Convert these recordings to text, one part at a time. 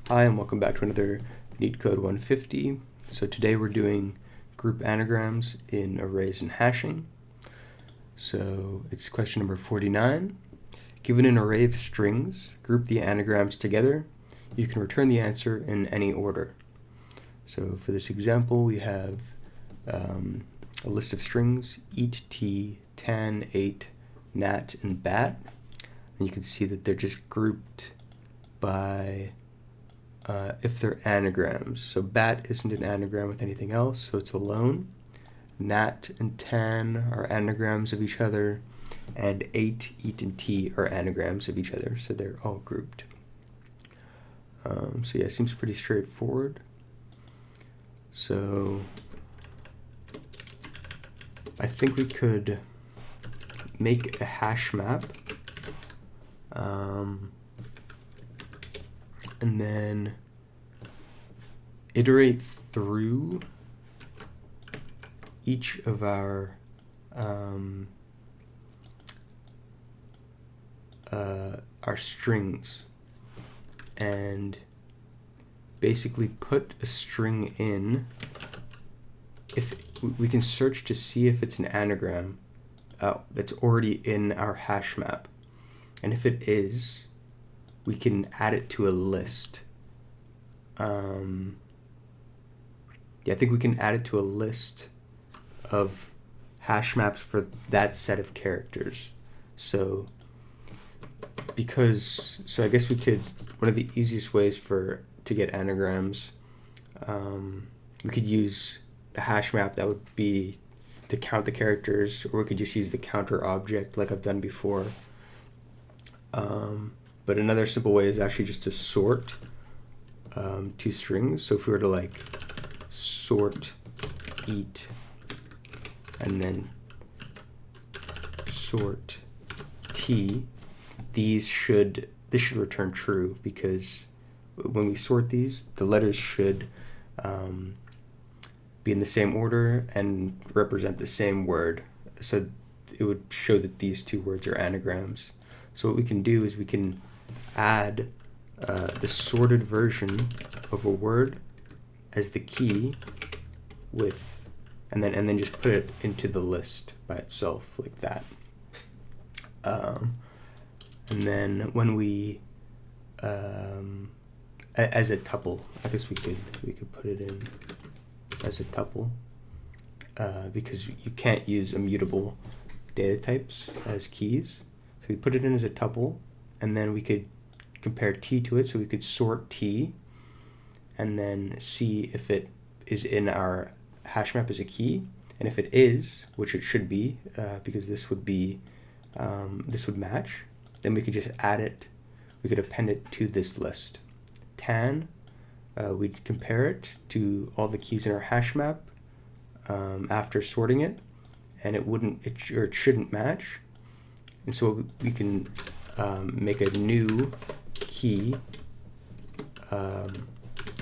Hi, and welcome back to another Neetcode 150. So today we're doing group anagrams in arrays and hashing. So it's question number 49. Given an array of strings, group the anagrams together. You can return the answer in any order. So for this example, we have a list of strings: eat, tea, tan, ate, gnat, and bat. And you can see that they're just grouped by if they're anagrams. So bat isn't an anagram with anything else, so it's alone. Gnat and tan are anagrams of each other, and ate, eat, and tea are anagrams of each other, so they're all grouped. So yeah, it seems pretty straightforward. So I think we could make a hash map, and then iterate through each of our strings, and basically put a string in. If we can search to see if it's an anagram that's already in our hash map, and if it is, we can add it to a list. Yeah, I think we can add it to a list of hash maps for that set of characters. So I guess we could, one of the easiest ways to get anagrams, we could use a hash map that would be to count the characters, or we could just use the counter object like I've done before. But another simple way is actually just to sort two strings. So if we were to like sort eat and then sort tea, this should return true, because when we sort these, the letters should be in the same order and represent the same word. So it would show that these two words are anagrams. So what we can do is we can add the sorted version of a word as the key and then just put it into the list by itself like that. And then when we as a tuple, I guess we could put it in as a tuple, because you can't use immutable data types as keys. So we put it in as a tuple, and then we could compare t to it. So we could sort t and then see if it is in our hash map as a key. And if it is, which it should be, because this would match, then we could just add it. We could append it to this list. Tan, we'd compare it to all the keys in our hash map after sorting it, and it shouldn't match. And so we can make a new key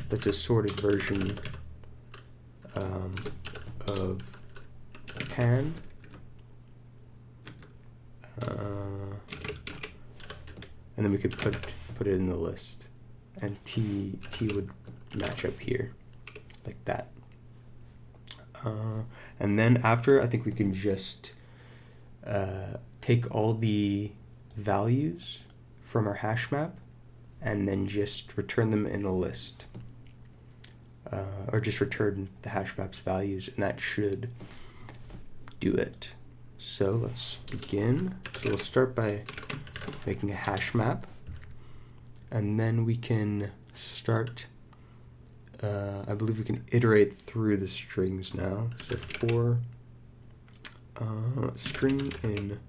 that's a sorted version of tan. And then we could put it in the list, and t would match up here like that. And then after, I think we can just take all the values from our hash map and then just return them in a list, or just return the hash map's values, and that should do it. So let's begin. So we'll start by making a hash map, and then we can start, I believe we can iterate through the strings now. So for string in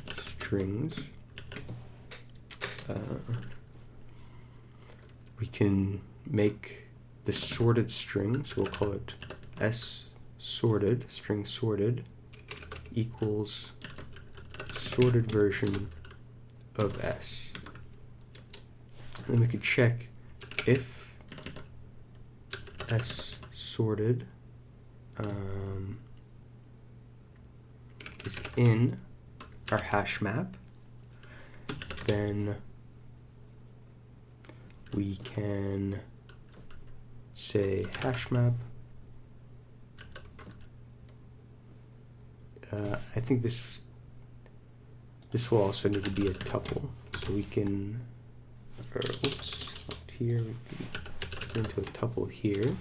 strings, we can make the sorted string, so we'll call it s sorted, string sorted, equals sorted version of s. And then we could check if s sorted is in our hash map, then we can say hash map. I think this will also need to be a tuple, so we can, or oops, not here. We can put into a tuple here.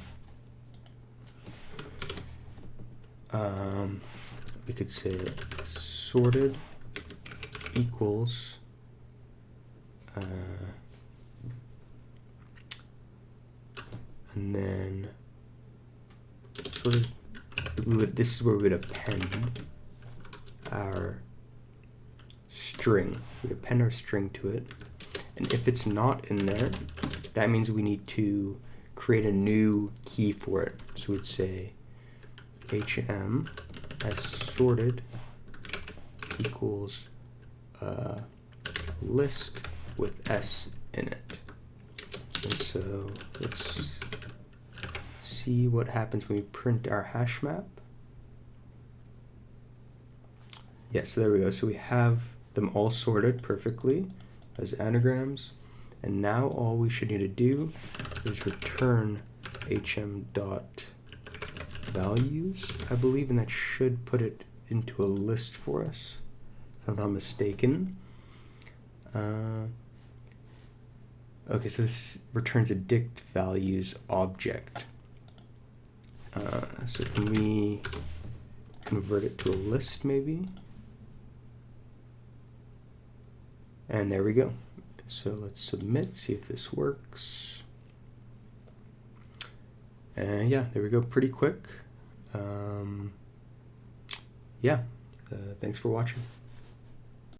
We could say sorted equals and then sorted. This is where we would append our string. We append our string to it, and if it's not in there, that means we need to create a new key for it. So we'd say hm as sorted equals list with s in it. And so let's see what happens when we print our hash map. Yeah, so there we go. So we have them all sorted perfectly as anagrams, and now all we should need to do is return hm.values, I believe, and that should put it into a list for us, if I'm not mistaken. Okay, so this returns a dict values object. So can we convert it to a list maybe? And there we go. So let's submit, see if this works. And yeah, there we go, pretty quick. Yeah, thanks for watching.